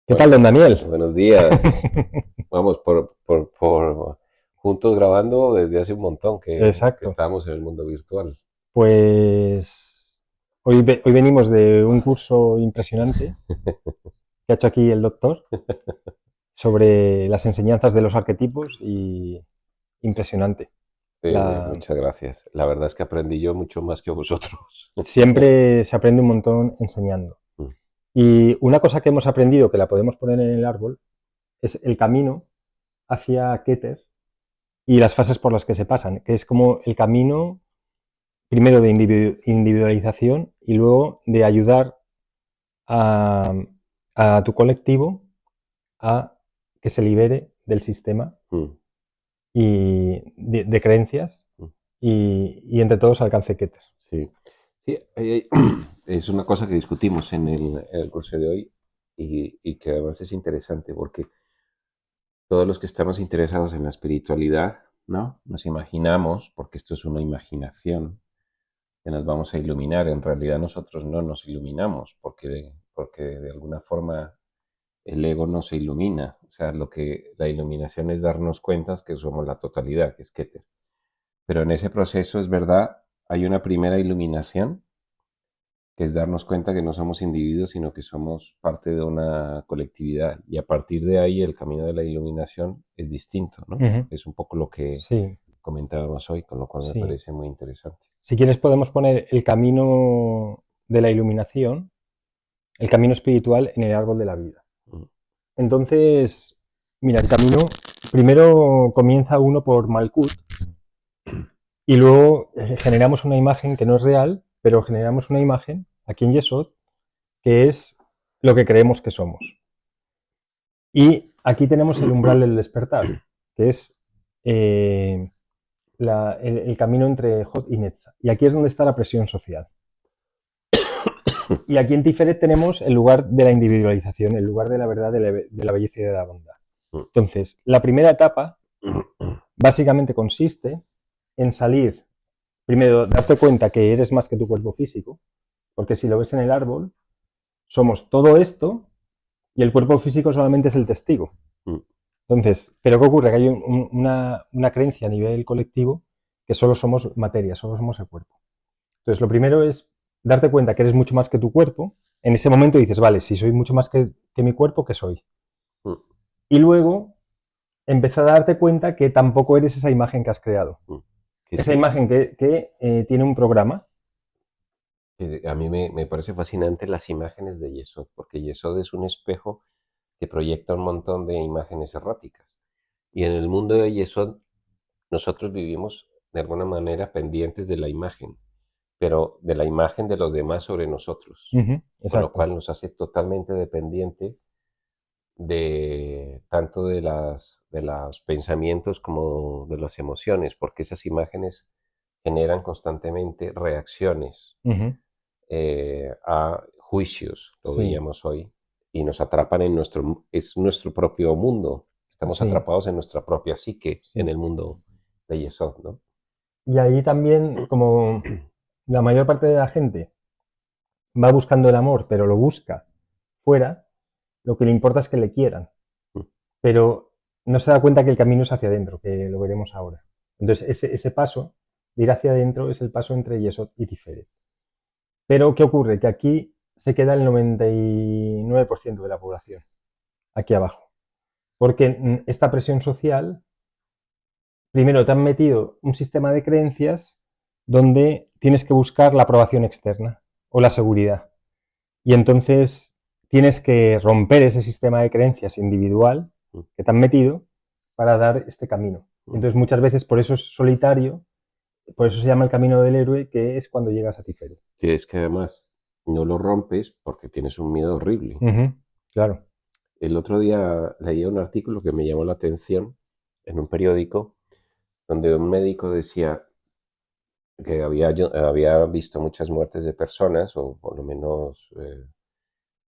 ¿Qué tal, Bueno, don Daniel? buenos días. Vamos por juntos grabando desde hace un montón que Exacto. estábamos en el mundo virtual. Pues hoy venimos de un curso impresionante que ha hecho aquí el doctor sobre las enseñanzas de los arquetipos y impresionante. La, Muchas gracias. La verdad es que aprendí yo mucho más que vosotros. Siempre se aprende un montón enseñando. Y una cosa que hemos aprendido, que la podemos poner en el árbol, es el camino hacia Keter y las fases por las que se pasan, que es como el camino primero de individualización y luego de ayudar a, a tu colectivo a que se libere del sistema Mm, y de creencias mm, y entre todos alcance Keter. Sí, sí, es una cosa que discutimos en el curso de hoy y que además es interesante porque todos los que estamos interesados en la espiritualidad, ¿no? Nos imaginamos, porque esto es una imaginación, que nos vamos a iluminar. En realidad nosotros no nos iluminamos porque de alguna forma el ego no se ilumina. O sea, la iluminación es darnos cuenta que somos la totalidad, que es Keter. Pero en ese proceso es verdad, hay una primera iluminación, que es darnos cuenta que no somos individuos, sino que somos parte de una colectividad. Y a partir de ahí el camino de la iluminación es distinto, ¿no? Ujú. Es un poco lo que Sí, comentábamos hoy, con lo cual me sí. parece muy interesante. Si quieres podemos poner el camino de la iluminación, el camino espiritual en el árbol de la vida. Mm, Entonces, mira, el camino primero comienza uno por Malkut y luego generamos una imagen que no es real, pero generamos una imagen aquí en Yesod que es lo que creemos que somos. Y aquí tenemos el umbral del despertar, que es el camino entre Hot y Netza. Y aquí es donde está la presión social. Y aquí en Tiferet tenemos el lugar de la individualización, el lugar de la verdad, de la belleza y de la bondad. mm, Entonces, la primera etapa mm. básicamente consiste en salir, primero, darte cuenta que eres más que tu cuerpo físico, porque si lo ves en el árbol, somos todo esto y el cuerpo físico solamente es el testigo. Mm, Entonces, ¿pero qué ocurre? Que hay una creencia a nivel colectivo que solo somos materia, solo somos el cuerpo. Entonces, lo primero es darte cuenta que eres mucho más que tu cuerpo. En ese momento dices, vale, si soy mucho más que mi cuerpo, ¿qué soy? mm, Y luego empezar a darte cuenta que tampoco eres esa imagen que has creado. mm. Que es Esa que, imagen que tiene un programa. que a mí me parece fascinante las imágenes de Yesod, porque Yesod es un espejo que proyecta un montón de imágenes erráticas. Y en el mundo de Yesod, nosotros vivimos de alguna manera pendientes de la imagen, pero de la imagen de los demás sobre nosotros, con lo Exacto. cual nos hace totalmente dependiente de tanto de los pensamientos como de las emociones, porque esas imágenes generan constantemente reacciones a juicios, lo Sí, veíamos hoy, y nos atrapan es nuestro propio mundo. Estamos sí, atrapados en nuestra propia psique, en sí. el mundo de Yesod, ¿no? Y ahí también, como la mayor parte de la gente va buscando el amor, pero lo busca fuera, lo que le importa es que le quieran. Pero no se da cuenta que el camino es hacia adentro, que lo veremos ahora. Entonces, ese paso de ir hacia adentro es el paso entre Yesod y Tiferet. Pero, ¿qué ocurre? Que aquí se queda el 99% de la población, aquí abajo. Porque esta presión social, primero te han metido un sistema de creencias donde tienes que buscar la aprobación externa o la seguridad. Y entonces tienes que romper ese sistema de creencias individual que te han metido para dar este camino. Entonces muchas veces por eso es solitario, por eso se llama el camino del héroe, que es cuando llegas a Tiferet. Que es que además no lo rompes porque tienes un miedo horrible. Claro. El otro día leía un artículo que me llamó la atención en un periódico donde un médico decía que había visto muchas muertes de personas, o por lo menos,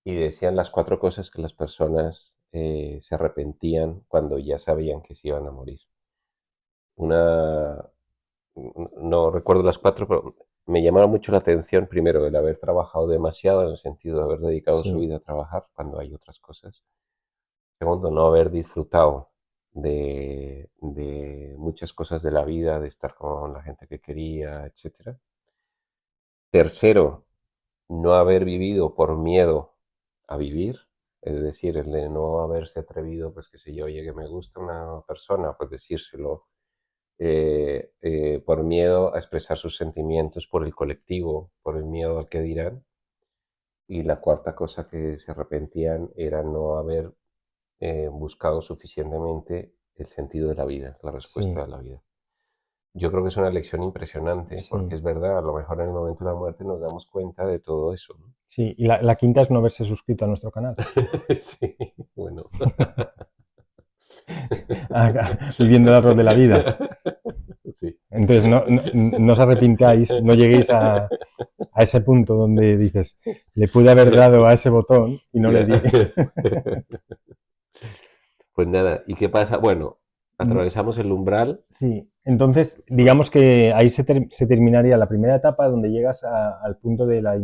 y decían las cuatro cosas que las personas se arrepentían cuando ya sabían que se iban a morir. Una, no recuerdo las cuatro, pero me llamaron mucho la atención, primero, el haber trabajado demasiado, en el sentido de haber dedicado su Sí. vida a trabajar cuando hay otras cosas. Segundo, no haber disfrutado de muchas cosas de la vida, de estar con la gente que quería, etcétera. Tercero, no haber vivido por miedo a vivir, es decir, el de no haberse atrevido, pues qué sé yo, oye, que me gusta una persona, pues decírselo, por miedo a expresar sus sentimientos por el colectivo, por el miedo al que dirán. Y la cuarta cosa que se arrepentían era no haber buscado suficientemente el sentido de la vida, la respuesta Sí, de la vida. Yo creo que es una lección impresionante, porque sí, es verdad, a lo mejor en el momento de la muerte nos damos cuenta de todo eso, ¿no? sí. Y la quinta es no haberse suscrito a nuestro canal. Sí, bueno. Viviendo el arroz de la vida. Sí. Entonces, no os arrepintáis, no lleguéis a ese punto donde dices, le pude haber dado a ese botón y no le Ya. di. Pues nada, ¿y qué pasa? Bueno, atravesamos el umbral. Sí, entonces digamos que ahí se terminaría la primera etapa donde llegas al punto de la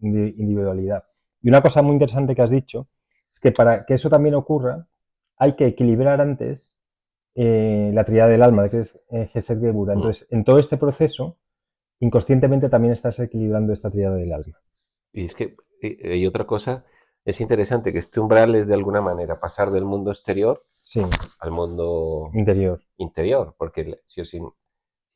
individualidad. Y una cosa muy interesante que has dicho es que para que eso también ocurra hay que equilibrar antes la tríada del alma, que es Gesed Gebura. Mm. Entonces, en todo este proceso, inconscientemente también estás equilibrando esta tríada del alma. Y es que, y otra cosa, es interesante que este umbral es de alguna manera pasar del mundo exterior Sí, al mundo interior. interior, porque si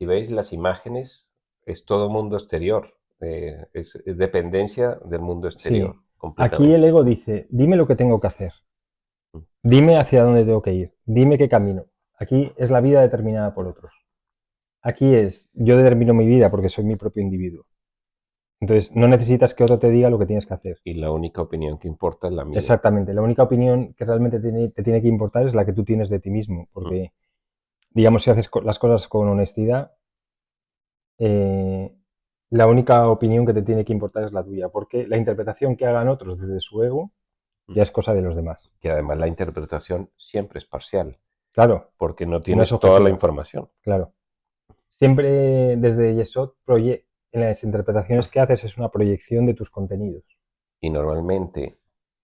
veis las imágenes, es todo mundo exterior, es dependencia del mundo exterior, Sí. Aquí completamente. el ego dice, dime lo que tengo que hacer, Mm. dime hacia dónde tengo que ir, dime qué camino. Aquí es la vida determinada por otros. Aquí es, yo determino mi vida porque soy mi propio individuo. Entonces, no necesitas que otro te diga lo que tienes que hacer. Y la única opinión que importa es la mía. Exactamente. La única opinión que realmente te tiene que importar es la que tú tienes de ti mismo. Mm. Porque, digamos, si haces las cosas con honestidad, eh, la única opinión que te tiene que importar es la tuya. Porque la interpretación que hagan otros desde su ego Mm. ya es cosa de los demás. Que además la interpretación siempre es parcial, Claro, porque no no es tienes toda la objetiva. información. Claro. Siempre desde Yesod, en las interpretaciones que haces es una proyección de tus contenidos. Y normalmente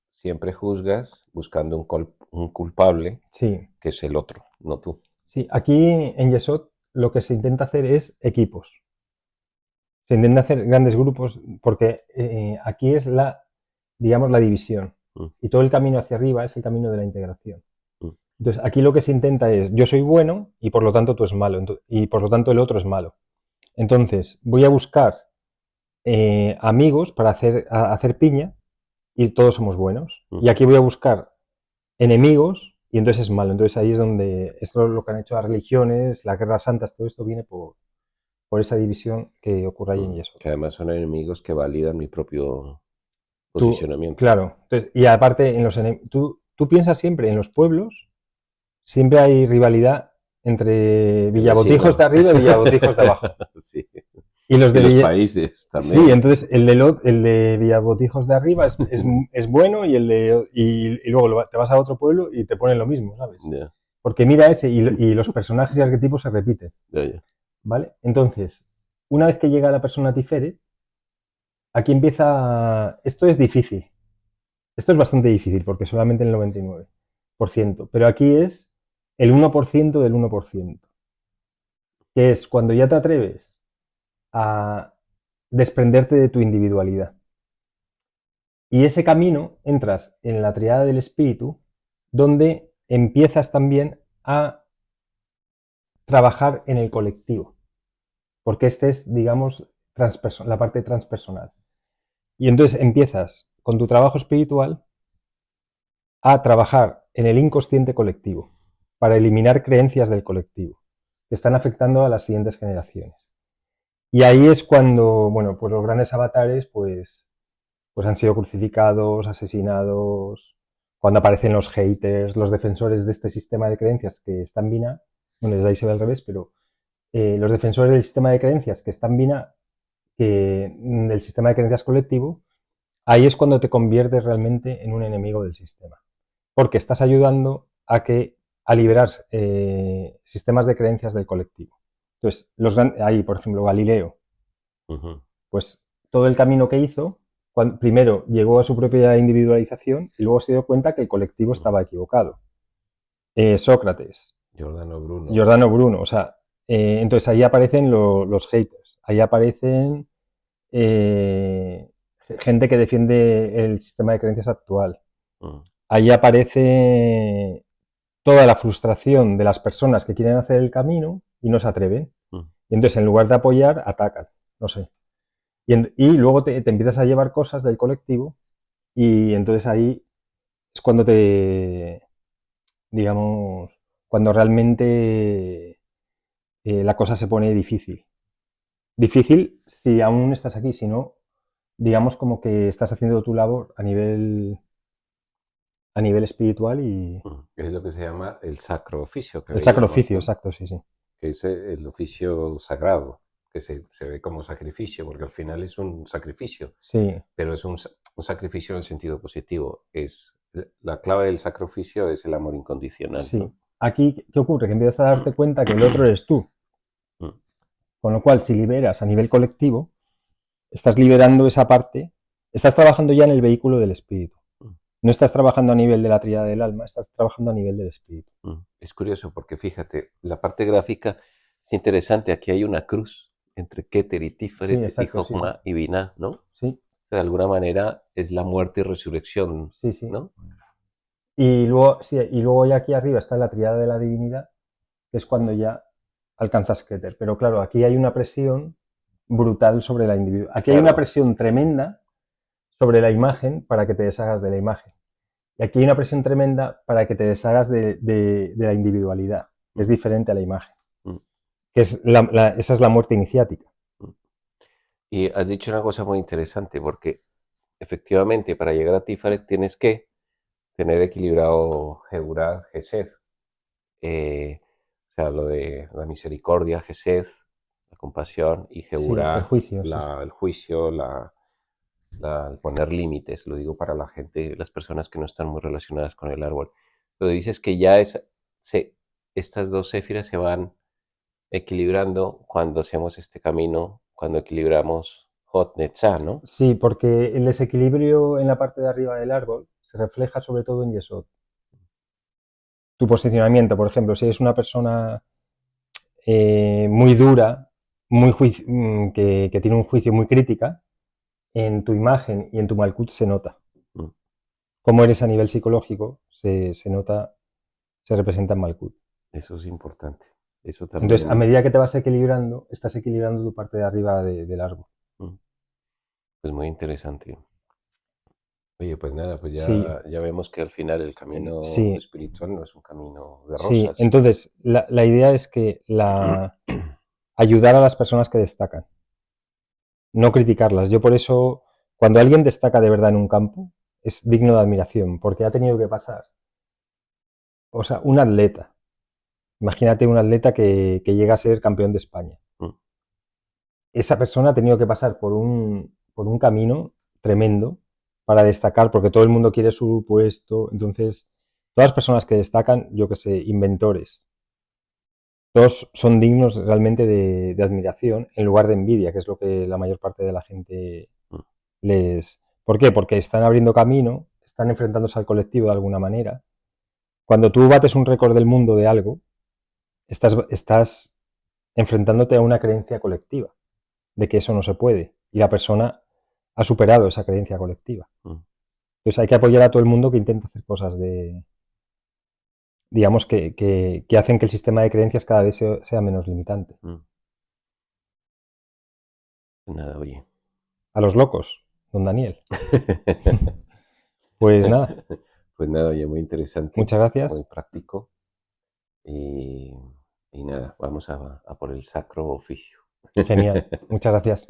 siempre juzgas buscando un culpable Sí, que es el otro, no tú. sí. Aquí en Yesod lo que se intenta hacer es equipos. Se intenta hacer grandes grupos porque aquí es digamos, la división. Mm. Y todo el camino hacia arriba es el camino de la integración. Mm. Entonces, aquí lo que se intenta es, yo soy bueno y por lo tanto tú es malo, y por lo tanto el otro es malo. Entonces, voy a buscar amigos para hacer piña y todos somos buenos. Mm. Y aquí voy a buscar enemigos y entonces es malo. Entonces ahí es donde, esto es lo que han hecho las religiones, las guerras santas, todo esto viene por esa división que ocurre ahí en Mm. Yesod. Que además son enemigos que validan mi propio Tú, posicionamiento. claro, entonces, y aparte, tú piensas siempre en los pueblos, siempre hay rivalidad entre El Villabotijos de vecino. arriba y Villabotijos de abajo. Sí. Y los Y de los países Sí, también. entonces el de Villabotijos de arriba es bueno y luego te vas a otro pueblo y te ponen lo mismo, ¿sabes? Ya, Porque mira ese y los personajes y arquetipos se repiten, ya, ya. ¿vale? Entonces, una vez que llega la persona Tiferet, aquí empieza... Esto es difícil. Esto es bastante difícil porque solamente el 99%. Pero aquí es el 1% del 1%. Que es cuando ya te atreves a desprenderte de tu individualidad. Y ese camino entras en la triada del espíritu, donde empiezas también a trabajar en el colectivo, porque este es, digamos, la parte transpersonal. Y entonces empiezas con tu trabajo espiritual a trabajar en el inconsciente colectivo, para eliminar creencias del colectivo, que están afectando a las siguientes generaciones. Y ahí es cuando, bueno, pues los grandes avatares, pues han sido crucificados, asesinados, cuando aparecen los haters, los defensores de este sistema de creencias que están Bina, bueno, desde ahí se ve al revés, pero los defensores del sistema de creencias que están Bina, del sistema de creencias colectivo, ahí es cuando te conviertes realmente en un enemigo del sistema, porque estás ayudando a liberar sistemas de creencias del colectivo. Entonces, ahí, por ejemplo, Galileo, Ujú. pues todo el camino que hizo primero llegó a su propia individualización y luego se dio cuenta que el colectivo estaba equivocado. Sócrates, Giordano Bruno. Giordano Bruno, o sea, entonces ahí aparecen los haters, ahí aparecen gente que defiende el sistema de creencias actual. Ahí aparece toda la frustración de las personas que quieren hacer el camino y no se atreven. Y entonces, en lugar de apoyar, atacan. No sé. Y luego te empiezas a llevar cosas del colectivo y entonces ahí es cuando digamos, cuando realmente la cosa se pone difícil. Difícil si aún estás aquí, si no, digamos como que estás haciendo tu labor a nivel espiritual y... Es lo que se llama el sacro oficio. El sacro oficio, ¿no? Exacto, sí, sí. Que es el oficio sagrado, que se ve como sacrificio, porque al final es un sacrificio. Sí. Pero es un sacrificio en el sentido positivo. La clave del sacro oficio es el amor incondicional. Sí. ¿No? Aquí, ¿qué ocurre? Que empiezas a darte cuenta que el otro eres tú. Con lo cual, si liberas a nivel colectivo, estás liberando esa parte, estás trabajando ya en el vehículo del espíritu. No estás trabajando a nivel de la tríada del alma, estás trabajando a nivel del espíritu. Es curioso porque fíjate, la parte gráfica es interesante. Aquí hay una cruz entre Keter y Tiferet, y Jochma y Binah, ¿no? Sí. De alguna manera es la muerte y resurrección, sí, sí. ¿no? Y luego ya aquí arriba está la tríada de la divinidad, que es cuando ya alcanzas Keter. Pero claro, aquí hay una presión brutal sobre la individuo. Aquí hay una presión tremenda sobre la imagen para que te deshagas de la imagen. Y aquí hay una presión tremenda para que te deshagas de la individualidad, que es diferente a la imagen. Que es esa es la muerte iniciática. Y has dicho una cosa muy interesante, porque efectivamente para llegar a Tiferet tienes que tener equilibrado Geburah, Gesed. O sea, lo de la misericordia, Gesed, la compasión, y Geburah, el juicio, el juicio, el poner límites. Lo digo para la gente, las personas que no están muy relacionadas con el árbol. Pero dices que ya estas dos céfiras se van equilibrando cuando hacemos este camino, cuando equilibramos Hot Netzah, ¿no? Sí, porque el desequilibrio en la parte de arriba del árbol se refleja sobre todo en Yesod. Tu posicionamiento, por ejemplo, si eres una persona muy dura, que tiene un juicio muy crítica, en tu imagen y en tu Malkut se nota. Cómo eres a nivel psicológico se nota, se representa en Malkut. Eso es importante. Eso también... Entonces, a medida que te vas equilibrando, estás equilibrando tu parte de arriba del árbol. Pues muy interesante. Oye, pues nada, pues ya vemos que al final el camino espiritual no es un camino de rosas. Sí, entonces la idea es que ayudar a las personas que destacan, no criticarlas. Yo por eso, cuando alguien destaca de verdad en un campo, es digno de admiración, porque ha tenido que pasar. O sea, un atleta. Imagínate un atleta que llega a ser campeón de España. Esa persona ha tenido que pasar por un camino tremendo para destacar, porque todo el mundo quiere su puesto. Entonces, todas las personas que destacan, yo que sé, inventores, todos son dignos realmente de admiración en lugar de envidia, que es lo que la mayor parte de la gente les... ¿Por qué? Porque están abriendo camino, están enfrentándose al colectivo de alguna manera. Cuando tú bates un récord del mundo de algo, estás enfrentándote a una creencia colectiva de que eso no se puede. Y la persona ha superado esa creencia colectiva. Entonces hay que apoyar a todo el mundo que intenta hacer cosas digamos, que hacen que el sistema de creencias cada vez sea menos limitante. Nada, oye. A los locos, don Daniel. Pues nada. Pues nada, oye, muy interesante. Muchas gracias. Muy práctico. Y nada, vamos a por el sacro oficio. Genial. Muchas gracias.